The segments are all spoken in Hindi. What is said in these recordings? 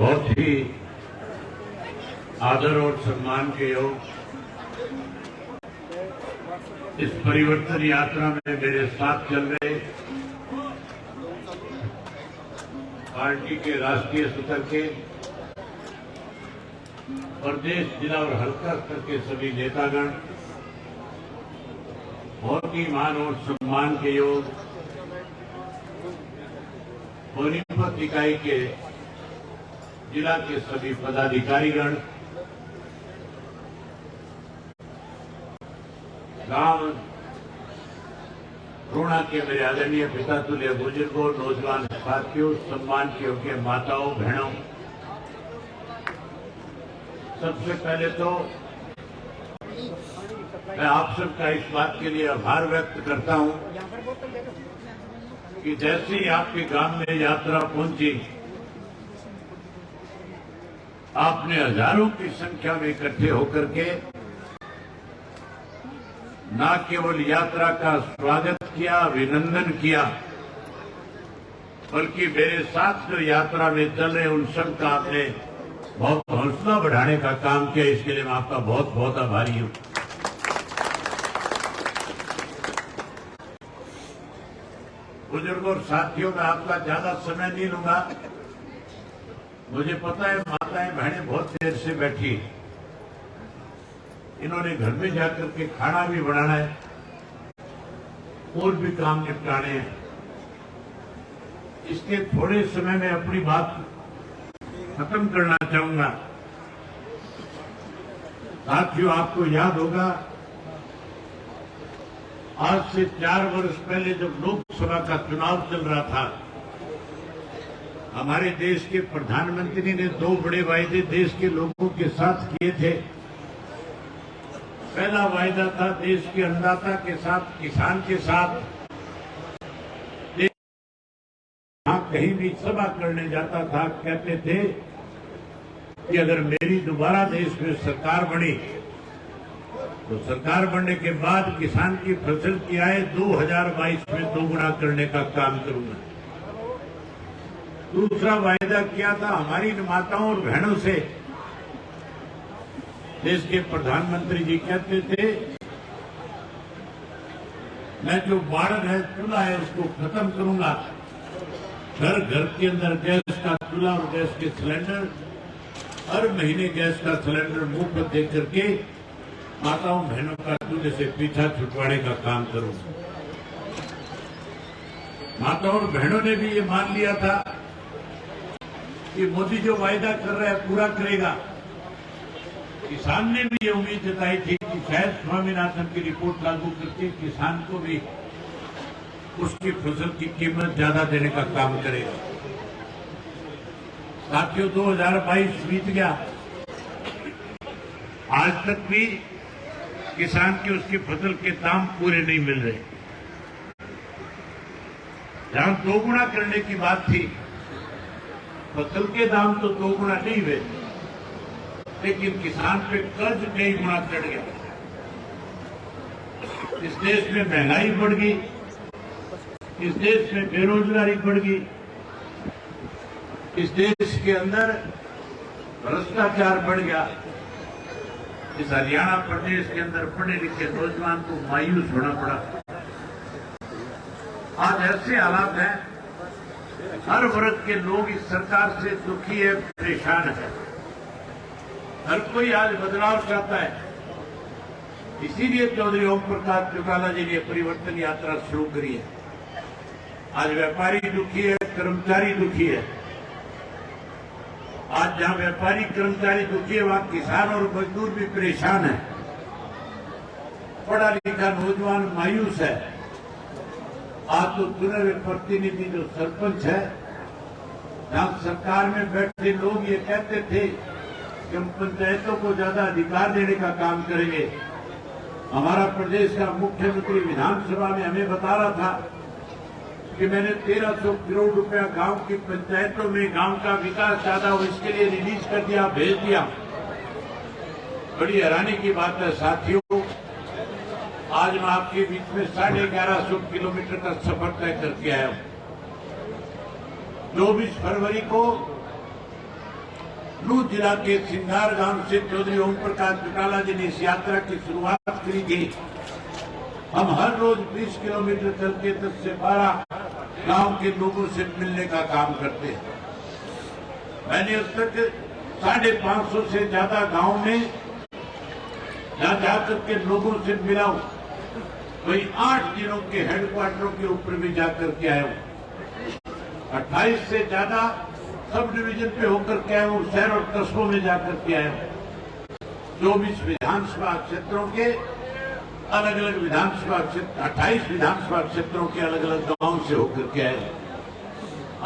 बहुत ही आदर और सम्मान के योग इस परिवर्तन यात्रा में मेरे साथ चल रहे पार्टी के राष्ट्रीय स्तर के, प्रदेश, जिला और हल्का स्तर के सभी नेतागण, बहुत ही मान और सम्मान के योग सोनीपत इकाई के जिला के सभी पदाधिकारीगण, गांव रोहना के मेरे आदरणीय पिता तुल्य बुजुर्गों, नौजवान साथियों, सम्मान के योग्य माताओं, बहनों, सबसे पहले तो मैं आप सबका इस बात के लिए आभार व्यक्त करता हूं कि जैसे ही आपके गांव में यात्रा पहुंची, आपने हजारों की संख्या में इकट्ठे होकर के न केवल यात्रा का स्वागत किया, अभिनंदन किया, बल्कि मेरे साथ जो यात्रा में चल रहे उन सब का आपने बहुत हौसला बढ़ाने का काम किया। इसके लिए मैं आपका बहुत बहुत आभारी हूं। बुजुर्गों और साथियों, मैं आपका ज्यादा समय नहीं लूंगा। मुझे पता है माताएं बहनें बहुत देर से बैठी, इन्होंने घर में जाकर के खाना भी बनाना है और भी काम निपटाने हैं। इसके थोड़े समय में अपनी बात खत्म करना चाहूंगा। साथियों, आपको याद होगा आज से 4 वर्ष पहले जब लोकसभा का चुनाव चल रहा था, हमारे देश के प्रधानमंत्री ने 2 बड़े वायदे देश के लोगों के साथ किए थे। पहला वायदा था देश के अन्नदाता के साथ, किसान के साथ। कहीं भी सभा करने जाता था, कहते थे कि अगर मेरी दोबारा देश में सरकार बनी तो सरकार बनने के बाद किसान की फसल की आय 2022 में 2 गुना करने का काम करूंगा। दूसरा वायदा किया था हमारी माताओं और बहनों से। देश के प्रधानमंत्री जी कहते थे, मैं जो बाढ़ है, चूल्हा है, उसको खत्म करूंगा। घर घर के अंदर गैस का चूल्हा और गैस के सिलेंडर, हर महीने गैस का सिलेंडर मुफ्त दे करके माताओं बहनों का चूल्हे से पीछा छुटवाने का काम करूंगा। माताओं और बहनों ने भी ये मान लिया था कि मोदी जो वायदा कर रहा है पूरा करेगा। किसान ने भी ये उम्मीद जताई थी कि शायद स्वामीनाथन की रिपोर्ट लागू करके किसान को भी उसकी फसल की कीमत ज्यादा देने का काम करेगा। साथियों, 2022 बीत गया, आज तक भी किसान के उसकी फसल के दाम पूरे नहीं मिल रहे। जहां 2 गुना करने की बात थी, फसल के दाम तो 2 गुना नहीं हुए, लेकिन किसान पे कर्ज कई गुना चढ़ गया। इस देश में महंगाई बढ़ गई, इस देश में बेरोजगारी बढ़ गई, इस देश के अंदर भ्रष्टाचार बढ़ गया। इस हरियाणा प्रदेश के अंदर पढ़े लिखे नौजवान को मायूस होना पड़ा। आज ऐसे हालात हैं, हर वर्ग के लोग इस सरकार से दुखी है, परेशान है। हर कोई आज बदलाव चाहता है। इसीलिए चौधरी ओम प्रकाश चौटाला जी ने परिवर्तन यात्रा शुरू करी है। आज व्यापारी दुखी है, कर्मचारी दुखी है। आज जहां व्यापारी कर्मचारी दुखी है, वहां किसान और मजदूर भी परेशान है। पढ़ा लिखा नौजवान मायूस है। आज तो चुने हुए प्रतिनिधि जो सरपंच है, जहां सरकार में बैठे लोग ये कहते थे कि हम पंचायतों को ज्यादा अधिकार देने का काम करेंगे। हमारा प्रदेश का मुख्यमंत्री विधानसभा में हमें बता रहा था कि मैंने 1300 करोड़ रुपया गांव की पंचायतों में गांव का विकास ज्यादा हो इसके लिए रिलीज कर दिया, भेज दिया। बड़ी हैरानी की बात है साथियों, आज मैं आपके बीच में 1150 किलोमीटर का सफर तय करके आया हूं। 24 फरवरी को नूंह जिला के सिंगार गांव से चौधरी ओम प्रकाश चौटाला जी ने इस यात्रा की शुरुआत करी थी। हम हर रोज 20 किलोमीटर चल के 10 से 12 गांव के लोगों से मिलने का काम करते हैं। मैंने अब तक 550 से ज्यादा गांव में जाकर के लोगों से मिला हूं। वही 8 जिलों के हेडक्वार्टरों के ऊपर भी जाकर के आया हूं। 28 से ज्यादा सब डिवीजन पे होकर के आया हूं। शहर और कस्बों में जाकर के आया हूं। 24 विधानसभा क्षेत्रों के अलग अलग विधानसभा क्षेत्र, 28 विधानसभा क्षेत्रों के अलग अलग गांव से होकर के आए।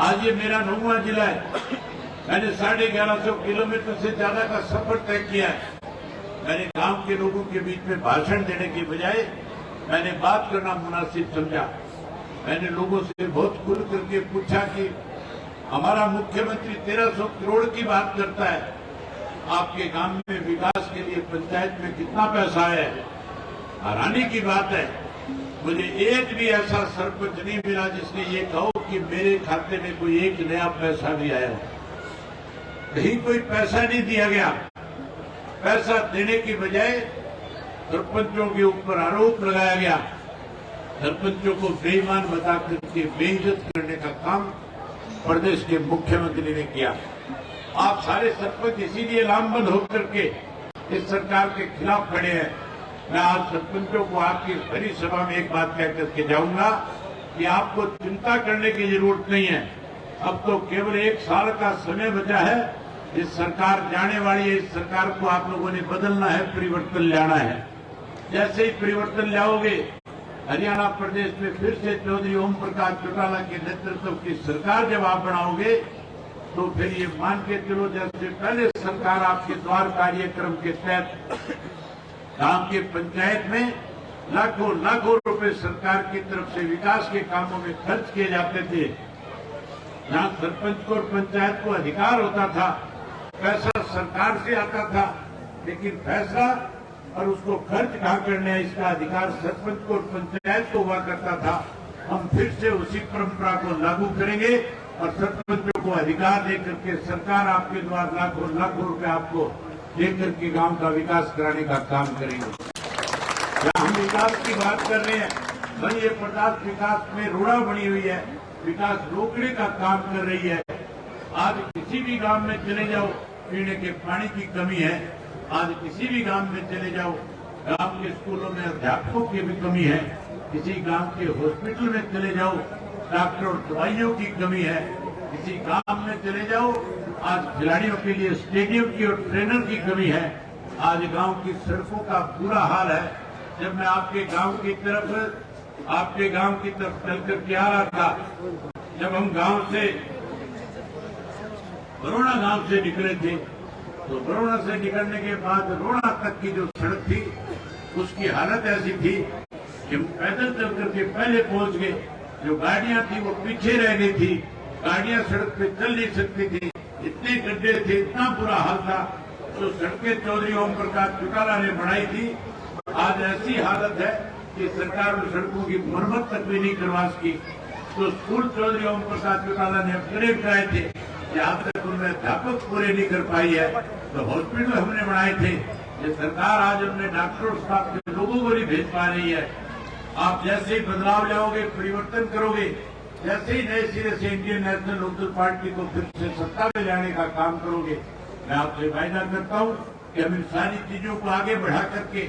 आज ये मेरा 9वां जिला है। मैंने 1150 किलोमीटर से ज्यादा का सफर तय किया है। मैंने गांव के लोगों के बीच में भाषण देने की बजाय मैंने बात करना मुनासिब समझा। मैंने लोगों से बहुत खुल करके पूछा कि हमारा मुख्यमंत्री 1300 करोड़ की बात करता है, आपके गांव में विकास के लिए पंचायत में कितना पैसा है? हैरानी की बात है, मुझे एक भी ऐसा सरपंच नहीं मिला जिसने ये कहो कि मेरे खाते में कोई एक नया पैसा भी आया। कहीं कोई पैसा नहीं दिया गया। पैसा देने की बजाय सरपंचों के ऊपर आरोप लगाया गया। सरपंचों को बेईमान बता करके बेइज्जत करने का काम प्रदेश के मुख्यमंत्री ने किया। आप सारे सरपंच इसीलिए लामबंद होकर के इस सरकार के खिलाफ खड़े हैं। मैं आज सरपंचों को आपकी भरी सभा में एक बात कह करके जाऊंगा कि आपको चिंता करने की जरूरत नहीं है। अब तो केवल 1 साल का समय बचा है। इस सरकार जाने वाली है। इस सरकार को आप लोगों ने बदलना है, परिवर्तन लाना है। जैसे ही परिवर्तन लाओगे, हरियाणा प्रदेश में फिर से चौधरी ओम प्रकाश चौटाला के नेतृत्व की सरकार जब आप बनाओगे तो फिर ये मान के चलो, जैसे पहले सरकार आपके द्वार कार्यक्रम के तहत गांव के पंचायत में लाखों रुपए सरकार की तरफ से विकास के कामों में खर्च किए जाते थे। जहां सरपंच को और पंचायत को अधिकार होता था, पैसा सरकार से आता था, लेकिन फैसला और उसको खर्च कहां करना है इसका अधिकार सरपंच को और पंचायत को हुआ करता था। हम फिर से उसी परंपरा को लागू करेंगे और सरपंचों को अधिकार देकर के सरकार आपके द्वारा लाखों रुपए आपको देकर के गांव का विकास कराने का काम करेंगे। जहां हम विकास की बात कर रहे हैं, मध्य प्रदेश विकास में रोड़ा बनी हुई है, विकास रोकने का काम कर रही है। आज किसी भी गांव में चले जाओ, पीने के पानी की कमी है। आज किसी भी गांव में चले जाओ, गांव के स्कूलों में अध्यापकों की भी कमी है। किसी गांव के हॉस्पिटल में चले जाओ, डॉक्टर और दवाइयों की कमी है। किसी गांव में चले जाओ, आज खिलाड़ियों के लिए स्टेडियम की और ट्रेनर की कमी है। आज गांव की सड़कों का बुरा हाल है। जब मैं आपके गांव की तरफ चल कर के आ रहा था, जब हम गांव से बरोड़ा गांव से निकले थे, तो बरोड़ा से निकलने के बाद रोड़ा तक की जो सड़क थी उसकी हालत ऐसी थी कि हम पैदल चल करके पहले पहुंच गए। जो गाड़ियां थी वो पीछे रह गई थी। गाड़ियां सड़क पे चल नहीं सकती थी, इतने गड्ढे थे, इतना बुरा हाल था। तो सड़कें चौधरी ओम प्रकाश चौटाला ने बनाई थी। आज ऐसी हालत है कि सरकार उन सड़कों की मरम्मत तक भी नहीं करवा सकी। तो स्कूल चौधरी ओम प्रकाश चौटाला ने अपग्रेड कराए थे, जहां तक उनमें अध्यापक पूरे नहीं कर पाई है। तो हॉस्पिटल हमने बनाए थे, ये सरकार आज हमने डॉक्टर और स्टाफ के लोगों को नहीं भेज पा रही है। आप जैसे ही बदलाव लाओगे, परिवर्तन करोगे, जैसे ही नए सिरे से इंडियन नेशनल लोकदल पार्टी को फिर से सत्ता में लाने का काम करोगे, मैं आपसे वायदा करता हूं कि हम इन सारी चीजों को आगे बढ़ा करके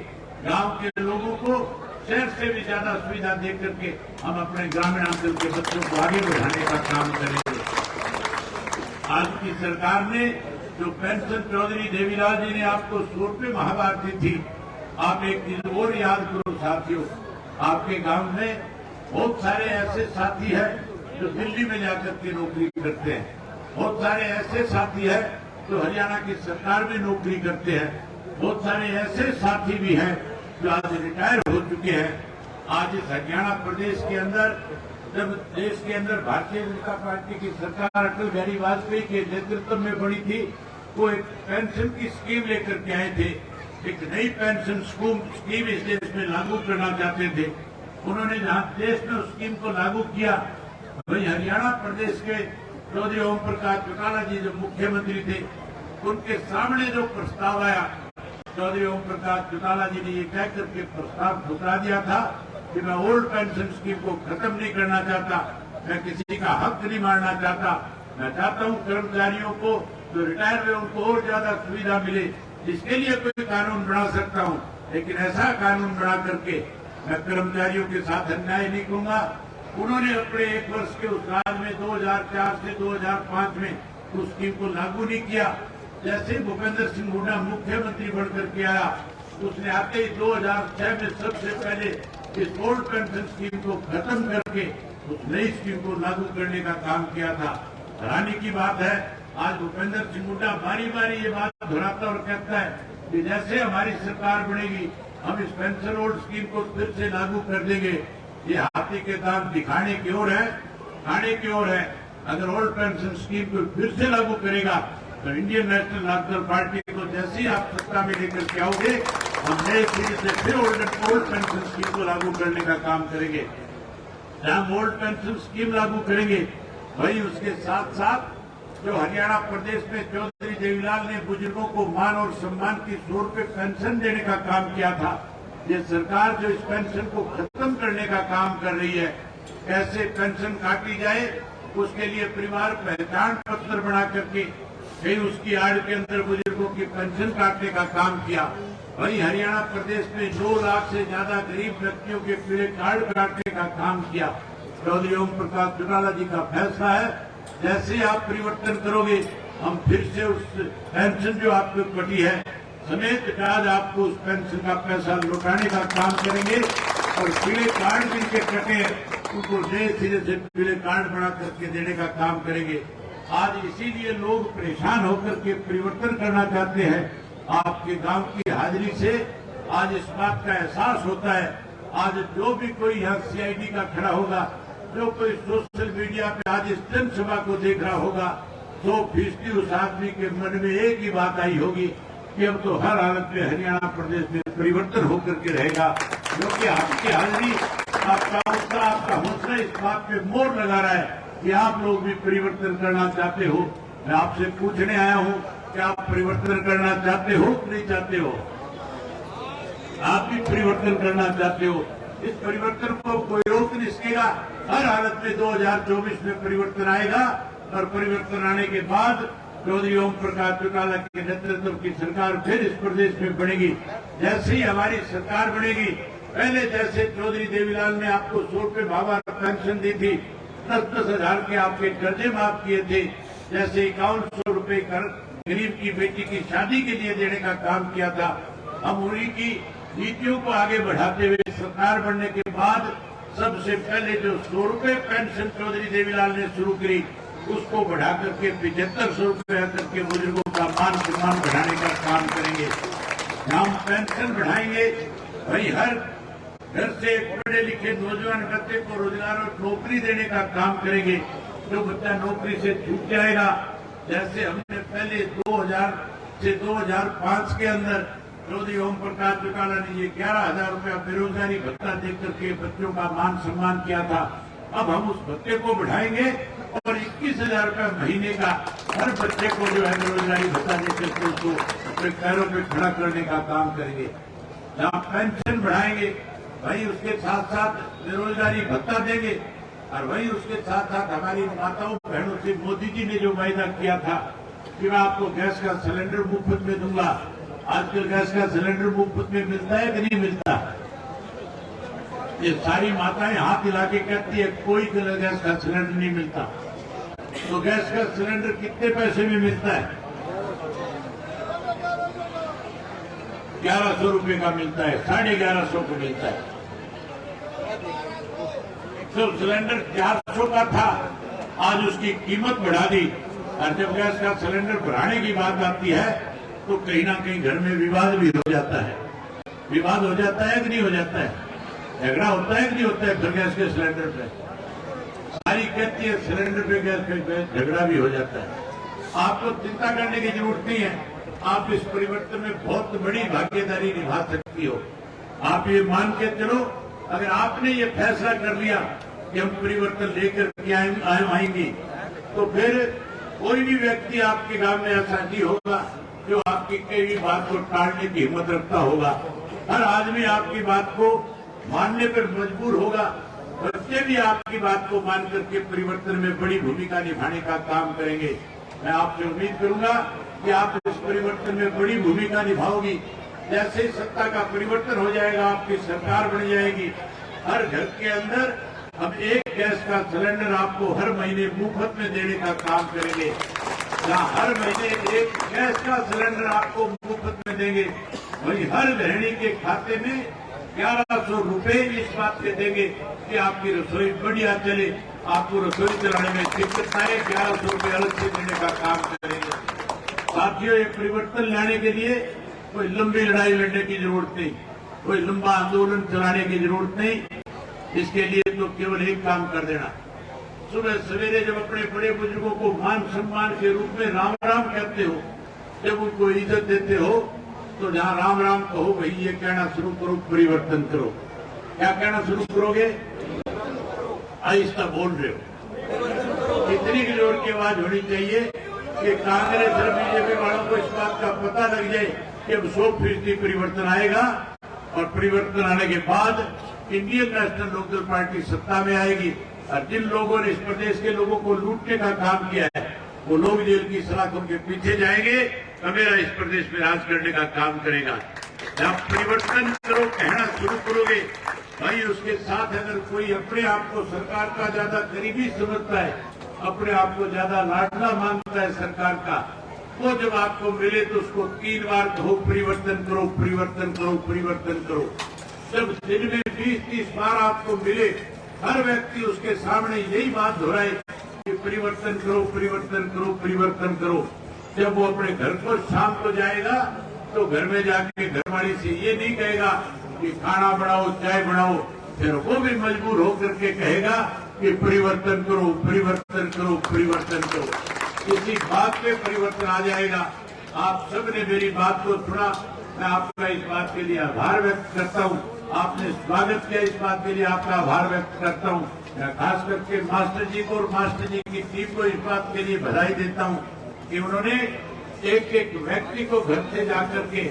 गांव के लोगों को शहर से भी ज्यादा सुविधा दे करके हम अपने ग्रामीण अंचल के बच्चों को आगे बढ़ाने का काम करेंगे। आज की सरकार ने जो पेंशन चौधरी देवीलाल जी ने आपको 100 रुपये माहवार दी थी, आप एक चीज और याद करो साथियों, आपके गांव में बहुत सारे ऐसे साथी हैं जो दिल्ली में जाकर के नौकरी करते हैं। बहुत सारे ऐसे साथी हैं जो हरियाणा की सरकार में नौकरी करते हैं। बहुत सारे ऐसे साथी भी हैं जो आज रिटायर हो चुके हैं। आज इस हरियाणा प्रदेश के अंदर, जब देश के अंदर भारतीय जनता पार्टी की सरकार अटल बिहारी वाजपेयी के नेतृत्व में बनी थी, वो एक पेंशन की स्कीम लेकर के आए थे। एक नई पेंशन स्कीम इस देश में लागू करना चाहते थे। उन्होंने जहां देश में उस स्कीम को लागू किया, वही हरियाणा प्रदेश के चौधरी ओम प्रकाश चौटाला जी जो मुख्यमंत्री थे, उनके सामने जो प्रस्ताव आया, चौधरी ओम प्रकाश चौटाला जी ने ये कह करके प्रस्ताव ठुकरा दिया था कि मैं ओल्ड पेंशन स्कीम को खत्म नहीं करना चाहता, मैं किसी का हक नहीं मारना चाहता। मैं चाहता हूं कर्मचारियों को जो रिटायर हुए उनको और ज्यादा सुविधा मिले, इसके लिए कोई कानून बना सकता हूं, लेकिन ऐसा कानून बना करके मैं कर्मचारियों के साथ अन्याय नहीं करूंगा। उन्होंने अपने 1 वर्ष के उस राज में 2004 से 2005 में उस स्कीम को लागू नहीं किया। जैसे भूपेंद्र सिंह हुड्डा मुख्यमंत्री बनकर के आया, उसने आते ही 2006 में सबसे पहले इस ओल्ड पेंशन स्कीम को खत्म करके उस नई स्कीम को लागू करने का काम किया था। हैरानी की बात है, आज भूपेंद्र सिंह हुड्डा बारी बारी ये बात दोहराता और कहता है कि जैसे हमारी सरकार बनेगी हम इस पेंशन ओल्ड स्कीम को फिर से लागू कर देंगे। ये हाथी के दांत दिखाने की ओर है, खाने की ओर है। अगर ओल्ड पेंशन स्कीम को फिर से लागू करेगा तो इंडियन नेशनल लोकदल पार्टी को जैसे ही आप सत्ता में लेकर के आओगे, हम नए सिरे से फिर ओल्ड पेंशन स्कीम को लागू करने का काम करेंगे। जहां ओल्ड पेंशन स्कीम लागू करेंगे, वही उसके साथ साथ जो हरियाणा प्रदेश में चौधरी देवीलाल ने बुजुर्गों को मान और सम्मान की 100 रुपए पेंशन देने का काम किया था, ये सरकार जो इस पेंशन को खत्म करने का काम कर रही है, कैसे पेंशन काटी जाए उसके लिए परिवार पहचान पत्र बना करके कहीं उसकी आड़ के अंदर बुजुर्गों की पेंशन काटने का काम किया। वही हरियाणा प्रदेश में 2 लाख से ज्यादा गरीब व्यक्तियों के पीले कार्ड काटने का काम किया। चौधरी ओम प्रकाश चौटाला जी का फैसला है, जैसे आप परिवर्तन करोगे हम फिर से उस पेंशन जो आपको कटी है समेत आज आपको उस पेंशन का पैसा लौटाने का काम करेंगे। और पीले कार्ड जिनके कटे उनको नए सिरे से पीले कार्ड बना करके देने का काम करेंगे। आज इसीलिए लोग परेशान होकर के परिवर्तन करना चाहते हैं। आपके गांव की हाजिरी से आज इस बात का एहसास होता है। आज जो भी कोई यहाँ सीआईडी का खड़ा होगा, जो कोई सोशल मीडिया पे आज इस जनसभा को देख रहा होगा, 100% उस आदमी के मन में एक ही बात आई होगी कि अब तो हर हालत में हरियाणा प्रदेश में परिवर्तन होकर के रहेगा। क्योंकि आपकी हाजिरी, आपका उत्साह, आपका हौसला इस बात पे मोहर लगा रहा है कि आप लोग भी परिवर्तन करना चाहते हो। मैं आपसे पूछने आया हूं कि आप परिवर्तन करना चाहते हो कि नहीं चाहते हो? आप भी परिवर्तन करना चाहते हो। इस परिवर्तन को कोई रोक नहीं सकेगा। हर हालत में 2024 में परिवर्तन आएगा और परिवर्तन आने के बाद चौधरी ओम प्रकाश चौटाला के नेतृत्व की सरकार फिर इस प्रदेश में बनेगी। जैसे ही हमारी सरकार बनेगी, पहले जैसे चौधरी देवीलाल ने आपको 100 रुपए बाबा पेंशन दी थी, 10-10 हजार के आपके कर्जे माफ किए थे, जैसे 5100 रुपए गरीब की बेटी की शादी के लिए देने का काम किया था, हम उन्हीं की नीतियों को आगे बढ़ाते हुए सरकार बनने के बाद सबसे पहले जो 100 रुपए पेंशन चौधरी देवीलाल ने शुरू करी, उसको बढ़ा करके 7500 रुपए करके बुजुर्गों का मान सम्मान बढ़ाने का काम करेंगे। हम पेंशन बढ़ाएंगे, वही हर घर से पढ़े लिखे नौजवान बच्चे को रोजगार और नौकरी देने का काम करेंगे। जो बच्चा नौकरी से छूट जाएगा, जैसे हमने पहले 2000 से 2005 के अंदर चौधरी ओम प्रकाश चौटाला ने ये 11,000 रुपया बेरोजगारी भत्ता देकर के बच्चों का मान सम्मान किया था, अब हम उस भत्ते को बढ़ाएंगे और 21,000 रुपया महीने का हर बच्चे को जो है बेरोजगारी भत्ता देकर के उसको अपने पैरों पे खड़ा करने का काम करेंगे। जहाँ पेंशन बढ़ाएंगे, वही उसके साथ साथ बेरोजगारी भत्ता देंगे और वही उसके साथ साथ हमारी माताओं बहनों से मोदी जी ने जो वायदा किया था कि मैं आपको गैस का सिलेंडर मुफ्त में दूंगा, आजकल गैस का सिलेंडर मुफ्त में मिलता है कि नहीं मिलता? ये सारी माताएं हाथ हिला के कहती है कोई गैस का सिलेंडर नहीं मिलता। तो गैस का सिलेंडर कितने पैसे में मिलता है? 1100 रुपए का मिलता है, 1150 को मिलता है। तो सिलेंडर 400 का था, आज उसकी कीमत बढ़ा दी। और जब गैस का सिलेंडर बढ़ाने की बात आती है तो कहीं ना कहीं घर में विवाद भी हो जाता है। विवाद हो जाता है कि नहीं हो जाता है? झगड़ा होता है कि नहीं होता है फिर गैस के सिलेंडर पे? सारी कहती है सिलेंडर पे गैस पे झगड़ा भी हो जाता है। आपको चिंता करने की जरूरत नहीं है, आप इस परिवर्तन में बहुत बड़ी भागीदारी निभा सकती हो। आप ये मान के चलो, अगर आपने ये फैसला कर लिया कि हम परिवर्तन लेकर के आएंगे, तो फिर कोई भी व्यक्ति आपके गांव में ऐसा नहीं होगा जो आपकी कई भी बात को टालने की हिम्मत रखता होगा। हर आदमी आपकी बात को मानने पर मजबूर होगा। बच्चे भी आपकी बात को मान करके परिवर्तन में बड़ी भूमिका निभाने का काम करेंगे। मैं आपसे उम्मीद करूंगा कि आप इस परिवर्तन में बड़ी भूमिका निभाओगी। जैसे ही सत्ता का परिवर्तन हो जाएगा, आपकी सरकार बन जाएगी, हर घर के अंदर हम एक गैस का सिलेंडर आपको हर महीने मुफ्त में देने का काम करेंगे। जहाँ हर महीने एक गैस का सिलेंडर आपको मुफ्त में देंगे, वही हर गृहिणी के खाते में 1100 रुपए इस बात के देंगे कि आपकी रसोई बढ़िया चले, आपको रसोई चलाने में दिक्कत आए, 1100 रुपए अलग से देने का काम करेंगे। साथियों, ये परिवर्तन लाने के लिए कोई लंबी लड़ाई लड़ने की जरूरत नहीं, कोई लंबा आंदोलन चलाने की जरूरत नहीं। इसके लिए तो केवल एक काम कर देना, सुबह सवेरे जब अपने बड़े बुजुर्गों को मान सम्मान के रूप में राम राम कहते हो, जब उनको इज्जत देते हो, तो जहां राम राम कहो भाई ये कहना शुरू करो, परिवर्तन करो। क्या कहना शुरू करोगे? आहिस्ता बोल रहे हो। इतनी जोर की आवाज होनी चाहिए कि कांग्रेस और बीजेपी वालों को इस बात का पता लग जाए कि अब 100% परिवर्तन आएगा, और परिवर्तन आने के बाद इंडियन नेशनल लोकदल पार्टी सत्ता में आएगी। और जिन लोगों ने इस प्रदेश के लोगों को लूटने का काम किया है, वो लोग जेल की सलाखों के पीछे जाएंगे, कमेरा इस प्रदेश में राज करने का काम करेगा। जब परिवर्तन करो कहना शुरू करोगे भाई, उसके साथ अगर कोई अपने आप को सरकार का ज्यादा करीबी समझता है, अपने आप को ज्यादा लाडला मानता है सरकार का, वो जब आपको मिले तो उसको 3 बार कहो परिवर्तन करो, परिवर्तन करो, परिवर्तन करो। जब दिन में 20-30 बार आपको मिले, हर व्यक्ति उसके सामने यही बात दोहराए कि परिवर्तन करो, परिवर्तन करो, परिवर्तन करो। जब वो अपने घर को शाम को जाएगा तो घर में जाके घरवाली से ये नहीं कहेगा कि खाना बनाओ, चाय बनाओ, फिर वो भी मजबूर होकर के कहेगा कि परिवर्तन करो, परिवर्तन करो, परिवर्तन करो। इसी बात पे परिवर्तन आ जाएगा। आप सबने मेरी बात को सुना, मैं आपका इस बात के लिए आभार व्यक्त करता हूँ। आपने स्वागत किया, इस बात के लिए आपका आभार व्यक्त करता हूँ। मैं खास करके मास्टर जी को और मास्टर जी की टीम को इस बात के लिए बधाई देता हूँ कि उन्होंने एक एक व्यक्ति को घर से जाकर के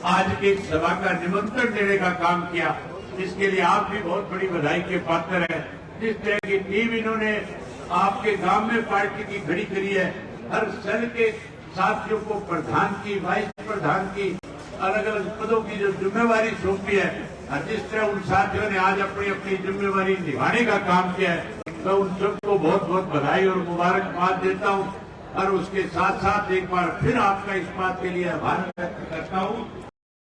आज की एक सभा का निमंत्रण देने का काम किया। इसके लिए आप भी बहुत बड़ी बधाई के पात्र हैं। जिस तरह की टीम इन्होंने आपके गांव में पार्टी की खड़ी करी है, हर सेल के साथियों को प्रधान की, वाइस प्रधान की, अलग अलग पदों की जो जिम्मेवारी सौंपी है, और जिस तरह उन साथियों ने आज अपनी अपनी जिम्मेवारी निभाने का काम किया है, तो उन सबको बहुत बहुत बधाई और मुबारकबाद देता हूँ। और उसके साथ साथ एक बार फिर आपका इस बात के लिए आभार व्यक्त करता हूँ